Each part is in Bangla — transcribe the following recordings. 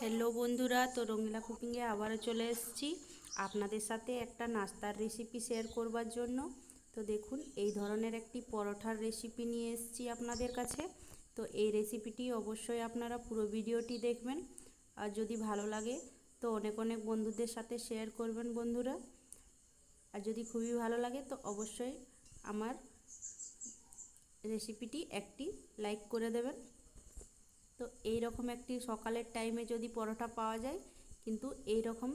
হ্যালো বন্ধুরা, তো রঙিলা কুকিংয়ে আবারও চলে এসেছি আপনাদের সাথে একটা নাস্তার রেসিপি শেয়ার করবার জন্য। তো দেখুন, এই ধরনের একটি পরোটার রেসিপি নিয়ে এসেছি আপনাদের কাছে। তো এই রেসিপিটি অবশ্যই আপনারা পুরো ভিডিওটি দেখবেন, আর যদি ভালো লাগে তো অনেক অনেক বন্ধুদের সাথে শেয়ার করবেন বন্ধুরা। আর যদি খুবই ভালো লাগে তো অবশ্যই আমার রেসিপিটি একটি লাইক করে দেবেন। তো এই রকম একটি সকালের টাইমে যদি পরোটা পাওয়া যায়, কিন্তু এই রকম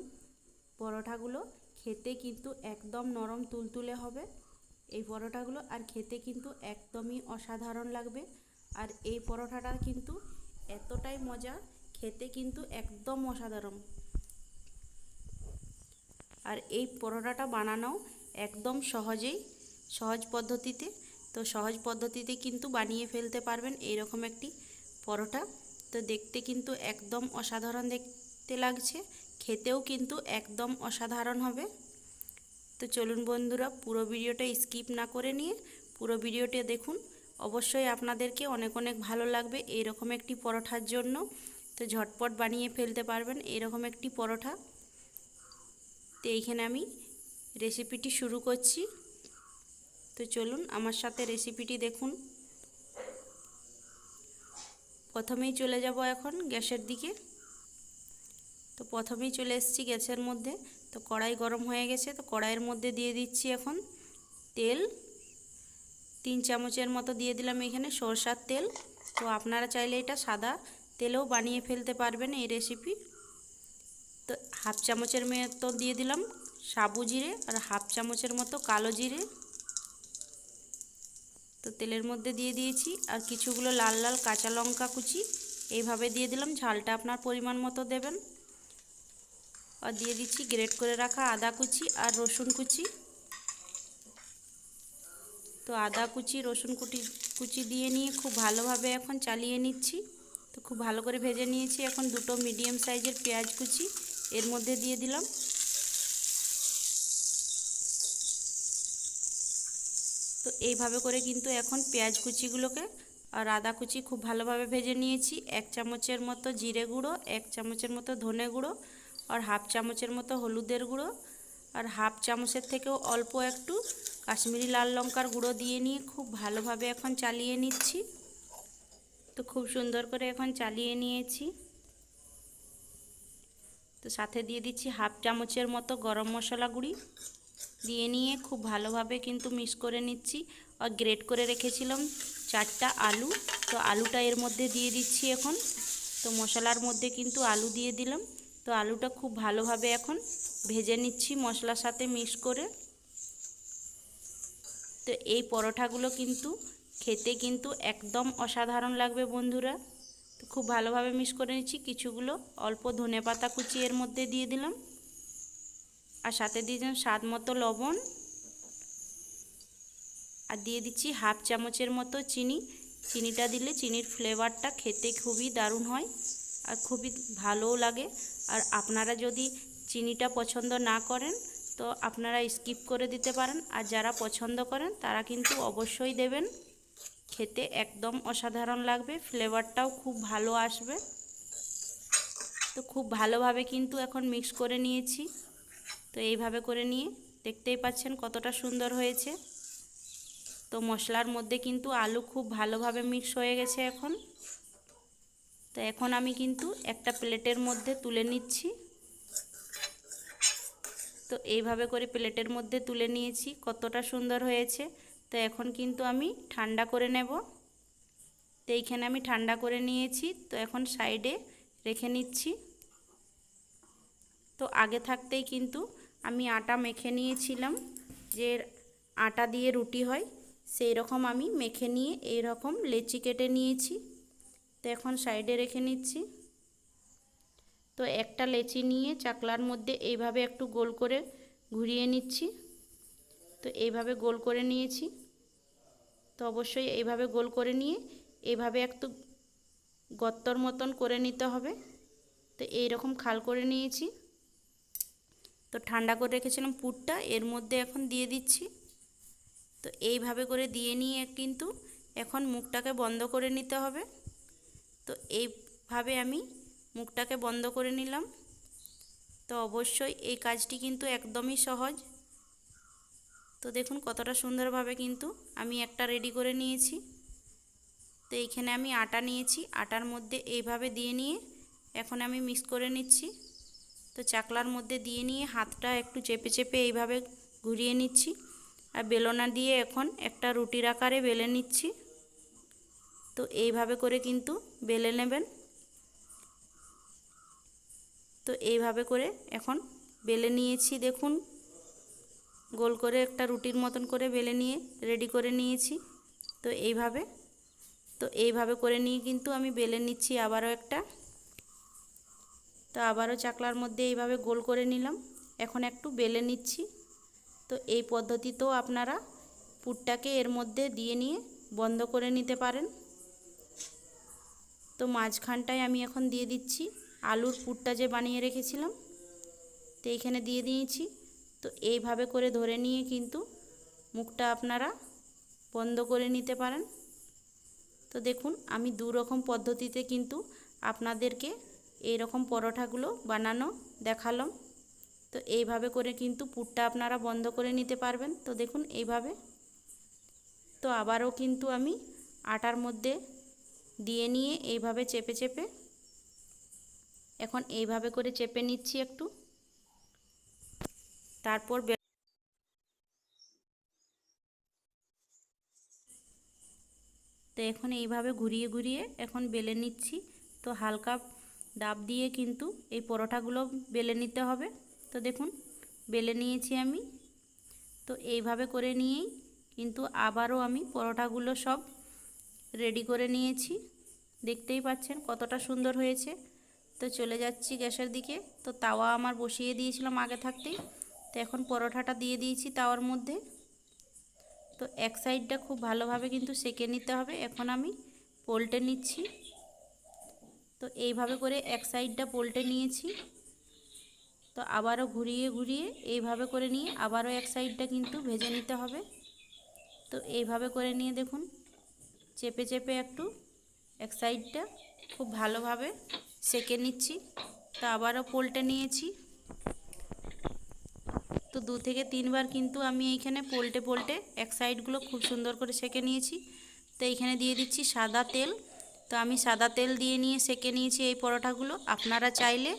পরোটাগুলো খেতে কিন্তু একদম নরম তুলতুলে হবে এই পরোটাগুলো, আর খেতে কিন্তু একদমই অসাধারণ লাগবে। আর এই পরোটাটা কিন্তু এতটাই মজা, খেতে কিন্তু একদম অসাধারণ। আর এই পরোটাটা বানানো একদম সহজ পদ্ধতিতে। তো সহজ পদ্ধতিতে কিন্তু বানিয়ে ফেলতে পারবেন এইরকম একটি পরোটা। তো দেখতে কিন্তু একদম অসাধারণ দেখতে লাগছে, খেতেও কিন্তু একদম অসাধারণ হবে। তো চলুন বন্ধুরা, পুরো ভিডিওটা স্কিপ না করে নিয়ে পুরো ভিডিওটা দেখুন। অবশ্যই আপনাদেরকে অনেক অনেক ভালো লাগবে এইরকম একটি পরোটার জন্য। তো ঝটপট বানিয়ে ফেলতে পারবেন এইরকম একটি পরোটা। তো এইখানে আমি রেসিপিটি শুরু করছি। তো চলুন আমার সাথে রেসিপিটি দেখুন। প্রথমেই চলে যাব এখন গ্যাসের দিকে। তো প্রথমেই চলে এসেছি গ্যাসের মধ্যে। তো কড়াই গরম হয়ে গেছে, তো কড়াইয়ের মধ্যে দিয়ে দিচ্ছি এখন তেল। 3 চামচের মতো দিয়ে দিলাম এখানে সরষার তেল। তো আপনারা চাইলে এটা সাদা তেলেও বানিয়ে ফেলতে পারবেন এই রেসিপি। তো হাফ চামচের মতো দিয়ে দিলাম সাবু জিরে, আর হাফ চামচের মতো কালো জিরে। তো তেলের মধ্যে দিয়ে দিয়েছি, আর কিছুগুলো লাল লাল কাঁচা লঙ্কা কুচি এইভাবে দিয়ে দিলাম। ঝালটা আপনার পরিমাণ মতো দেবেন। আর দিয়ে দিচ্ছি গ্রেট করে রাখা আদা কুচি আর রসুন কুচি। তো আদা কুচি রসুন কুচি দিয়ে নিয়ে খুব ভালোভাবে এখন চালিয়ে নিচ্ছি। তো খুব ভালো করে ভেজে নিয়েছি। এখন দুটো মিডিয়াম সাইজের পেঁয়াজ কুচি এর মধ্যে দিয়ে দিলাম। তো এইভাবে করে কিন্তু এখন পেঁয়াজ কুচিগুলোকে আর আদা কুচি খুব ভালোভাবে ভেজে নিয়েছি। 1 চামচের মতো জিরে গুঁড়ো, 1 চামচের মতো ধনে গুঁড়ো, আর হাফ চামচের মতো হলুদের গুঁড়ো, আর হাফ চামচের থেকেও অল্প একটু কাশ্মীরি লাল লঙ্কার গুঁড়ো দিয়ে নিয়ে খুব ভালোভাবে এখন চালিয়ে নিচ্ছি। তো খুব সুন্দর করে এখন চালিয়ে নিয়েছি। তো সাথে দিয়ে দিচ্ছি হাফ চামচের মতো গরম মশলা গুঁড়ি দিয়ে নিয়ে খুব ভালোভাবে কিন্তু মিক্স করে নিচ্ছি। আর গ্রেট করে রেখেছিলাম 4টা আলু, তো আলুটা এর মধ্যে দিয়ে দিচ্ছি এখন। তো মশলার মধ্যে কিন্তু আলু দিয়ে দিলাম। তো আলুটা খুব ভালোভাবে এখন ভেজে নিচ্ছি মশলার সাথে মিক্স করে। তো এই পরোটাগুলো কিন্তু খেতে কিন্তু একদম অসাধারণ লাগবে বন্ধুরা। তো খুব ভালোভাবে মিক্স করে নিচ্ছি। কিছুগুলো অল্প ধনেপাতা কুচি এর মধ্যে দিয়ে দিলাম, আর সাথে দিয়ে দিলাম স্বাদ মতো লবণ, আর দিয়ে দিচ্ছি হাফ চামচের মতো চিনি। চিনিটা দিলে চিনির ফ্লেভারটা খেতে খুবই দারুণ হয় আর খুবই ভালোও লাগে। আর আপনারা যদি চিনিটা পছন্দ না করেন তো আপনারা স্কিপ করে দিতে পারেন, আর যারা পছন্দ করেন তারা কিন্তু অবশ্যই দেবেন। খেতে একদম অসাধারণ লাগবে, ফ্লেভারটাও খুব ভালো আসবে। তো খুব ভালোভাবে কিন্তু এখন মিক্স করে নিয়েছি। তো এইভাবে করে নিয়ে দেখতেই পাচ্ছেন কতটা সুন্দর হয়েছে। তো মশলার মধ্যে কিন্তু আলু খুব ভালোভাবে মিক্স হয়ে গেছে এখন। তো এখন আমি কিন্তু একটা প্লেটের মধ্যে তুলে নিচ্ছি। তো এইভাবে করে প্লেটের মধ্যে তুলে নিয়েছি, কতটা সুন্দর হয়েছে। তো এখন কিন্তু আমি ঠান্ডা করে নেব। তো এইখানে আমি ঠান্ডা করে নিয়েছি। তো এখন সাইডে রেখে নিচ্ছি। তো আগে থাকতেই কিন্তু আমি আটা মেখে নিয়েছিলাম, যে আটা দিয়ে রুটি হয় সেই রকম আমি মেখে নিয়ে এই রকম লেচি কেটে নিয়েছি। তো এখন সাইডে রেখে নিচ্ছি। তো একটা লেচি নিয়ে চাকলার মধ্যে এইভাবে একটু গোল করে ঘুরিয়ে নিচ্ছি। তো এইভাবে গোল করে নিয়েছি। তো অবশ্যই এইভাবে গোল করে নিয়ে এইভাবে একটু গর্তর মতন করে নিতে হবে। তো এই রকম খাল করে নিয়েছি। তো ঠান্ডা করে রেখেছিলাম পুরটা এর মধ্যে এখন দিয়ে দিচ্ছি। তো এইভাবে করে দিয়ে নিয়ে কিন্তু এখন মুখটাকে বন্ধ করে নিতে হবে। তো এইভাবে আমি মুখটাকে বন্ধ করে নিলাম। তো অবশ্যই এই কাজটি কিন্তু একদমই সহজ। তো দেখুন কতটা সুন্দরভাবে কিন্তু আমি একটা রেডি করে নিয়েছি। তো এইখানে আমি আটা নিয়েছি, আটার মধ্যে এইভাবে দিয়ে নিয়ে এখন আমি মিক্স করে নিচ্ছি। তো চাকলার মধ্যে দিয়ে নিয়ে হাতটা একটু চেপে চেপে এইভাবে ঘুরিয়ে নিচ্ছি, আর বেলনা দিয়ে এখন একটা রুটির আকারে বেলে নিচ্ছি। তো এইভাবে করে কিন্তু বেলে নেবেন। তো এইভাবে করে এখন বেলে নিয়েছি, দেখুন গোল করে একটা রুটির মতন করে বেলে নিয়ে রেডি করে নিয়েছি। তো এইভাবে করে নিয়ে কিন্তু আমি বেলে নিচ্ছি আবারও একটা। তো আবারও চাকলার মধ্যে এইভাবে গোল করে নিলাম, এখন একটু বেলে নিচ্ছি। তো এই পদ্ধতিতেও আপনারা পুরটাকে এর মধ্যে দিয়ে নিয়ে বন্ধ করে নিতে পারেন। তো মাঝখানটায় আমি এখন দিয়ে দিচ্ছি আলুর পুরটা যে বানিয়ে রেখেছিলাম, তো এইখানে দিয়ে দিয়েছি। তো এইভাবে করে ধরে নিয়ে কিন্তু মুখটা আপনারা বন্ধ করে নিতে পারেন। তো দেখুন আমি দু রকম পদ্ধতিতে কিন্তু আপনাদেরকে এই রকম পরোটাগুলো বানানো দেখালাম। তো এইভাবে করে কিন্তু পুরটা আপনারা বন্ধ করে নিতে পারবেন। তো দেখুন এইভাবে। তো আবারও কিন্তু আমি আটার মধ্যে দিয়ে নিয়ে এইভাবে চেপে চেপে এখন এইভাবে করে চেপে নিচ্ছি একটু। তারপর তো এখন এইভাবে ঘুরিয়ে ঘুরিয়ে এখন বেলে নিচ্ছি। তো হালকা ডাব দিয়ে কিন্তু এই পরোটাগুলো বেলে নিতে হবে। তো দেখুন বেলে নিয়েছি আমি। তো এইভাবে করে নিয়েই কিন্তু আবারও আমি পরোটাগুলো সব রেডি করে নিয়েছি। দেখতেই পাচ্ছেন কতটা সুন্দর হয়েছে। তো চলে যাচ্ছি গ্যাসের দিকে। তো তাওয়া আমার বসিয়ে দিয়েছিলাম আগে থাকতেই। তো এখন পরোটাটা দিয়ে দিয়েছি তাওয়ার মধ্যে। তো এক সাইডটা খুব ভালোভাবে কিন্তু সেঁকে নিতে হবে। এখন আমি পল্টে নিচ্ছি। তো এইভাবে করে এক সাইডটা পল্টে নিয়েছি। তো আবারও ঘুরিয়ে ঘুরিয়ে এইভাবে করে নিয়ে আবারও এক সাইডটা কিন্তু ভেজে নিতে হবে। তো এইভাবে করে নিয়ে দেখুন চেপে চেপে একটু এক সাইডটা খুব ভালোভাবে সেঁকে নিচ্ছি। তো আবারও পল্টে নিয়েছি। তো 2 থেকে 3 বার কিন্তু আমি এইখানে পল্টে পল্টে এক সাইডগুলো খুব সুন্দর করে সেঁকে নিয়েছি। তো এইখানে দিয়ে দিচ্ছি সাদা তেল। তো আমি সাদা তেল দিয়ে নিয়ে সেঁকে নিয়েছি এই পরোটাগুলো। আপনারা চাইলে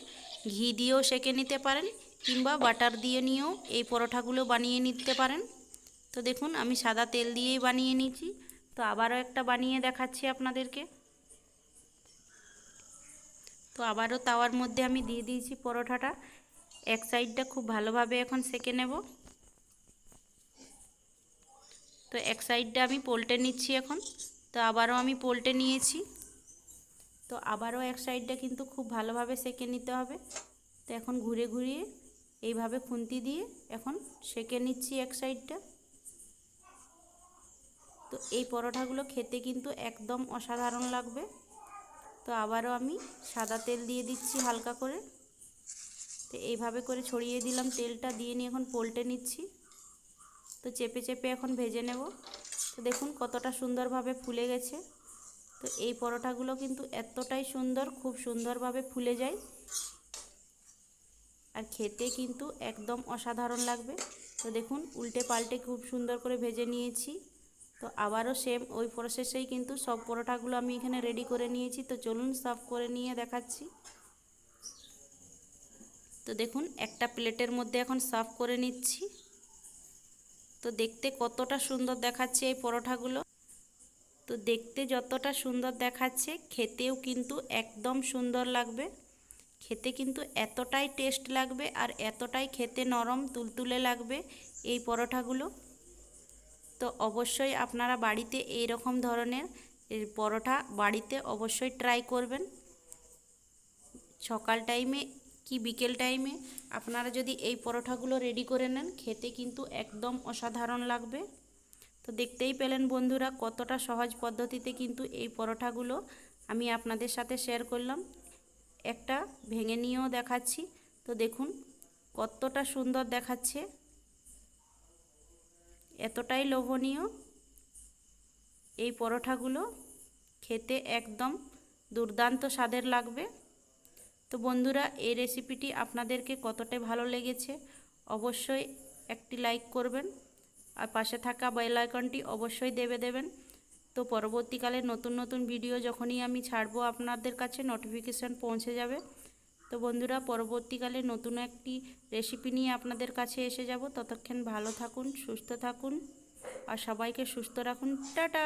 ঘি দিয়েও সেঁকে নিতে পারেন, কিংবা বাটার দিয়ে নিয়েও এই পরোটাগুলো বানিয়ে নিতে পারেন। তো দেখুন আমি সাদা তেল দিয়েই বানিয়ে নিয়েছি। তো আবারও একটা বানিয়ে দেখাচ্ছি আপনাদেরকে। তো আবারও তাওয়ার মধ্যে আমি দিয়ে দিয়েছি পরোটাটা। এক সাইডটা খুব ভালোভাবে এখন সেঁকে নেব। তো এক সাইডটা আমি পল্টে নিচ্ছি এখন। তো আবারও আমি পল্টে নিয়েছি। তো আবারও এক সাইডটা কিন্তু খুব ভালোভাবে সেঁকে নিতে হবে। তো এখন ঘুরে ঘুরিয়ে এইভাবে খুন্তি দিয়ে এখন সেঁকে নিচ্ছি এক সাইডটা। তো এই পরোটাগুলো খেতে কিন্তু একদম অসাধারণ লাগবে। তো আবারও আমি সাদা তেল দিয়ে দিচ্ছি হালকা করে। তো এইভাবে করে ছড়িয়ে দিলাম তেলটা, দিয়ে নিয়ে এখন পল্টে নিচ্ছি। তো চেপে চেপে এখন ভেজে নেব। তো দেখুন কতটা সুন্দরভাবে ফুলে গেছে। তো এই পরোটাগুলো কিন্তু এতটাই সুন্দর, খুব সুন্দরভাবে ফুলে যায় আর খেতে কিন্তু একদম অসাধারণ লাগবে। তো দেখুন উল্টে পাল্টে খুব সুন্দর করে ভেজে নিয়েছি। তো আবারও সেম ওই প্রসেসেই কিন্তু সব পরোটাগুলো আমি এখানে রেডি করে নিয়েছি। তো চলুন সার্ভ করে নিয়ে দেখাচ্ছি। তো দেখুন একটা প্লেটের মধ্যে এখন সার্ভ করে নিচ্ছি। তো দেখতে কতটা সুন্দর দেখাচ্ছে এই পরোটাগুলো। তো দেখতে যতটা সুন্দর দেখাচ্ছে খেতেও কিন্তু একদম সুন্দর লাগবে। খেতে কিন্তু এতটাই টেস্ট লাগবে আর এতটাই খেতে নরম তুলতুলে লাগবে এই পরোটাগুলো। তো অবশ্যই আপনারা বাড়িতে এই রকম ধরনের পরোটা বাড়িতে অবশ্যই ট্রাই করবেন। সকাল টাইমে কি বিকেল টাইমে আপনারা যদি এই পরোটাগুলো রেডি করে নেন, খেতে কিন্তু একদম অসাধারণ লাগবে। তো দেখতেই পেলেন বন্ধুরা কতটা সহজ পদ্ধতিতে কিন্তু এই পরোটাগুলো আমি আপনাদের সাথে শেয়ার করলাম। একটা ভেঙে নিয়েও দেখাচ্ছি। তো দেখুন কতটা সুন্দর দেখাচ্ছে, এতটাই লোভনীয় এই পরোটাগুলো, খেতে একদম দুর্দান্ত স্বাদের লাগবে। তো বন্ধুরা, এই রেসিপিটি আপনাদেরকে কতটা ভালো লেগেছে অবশ্যই একটি লাইক করবেন, আর পাশে থাকা বেল আইকনটি অবশ্যই দেবেন। তো পরবর্তীকালে নতুন নতুন ভিডিও যখনই আমি ছাড়বো আপনাদের কাছে নোটিফিকেশান পৌঁছে যাবে। তো বন্ধুরা, পরবর্তীকালে নতুন একটি রেসিপি নিয়ে আপনাদের কাছে এসে যাব। ততক্ষণ ভালো থাকুন, সুস্থ থাকুন, আর সবাইকে সুস্থ রাখুন। টাটা।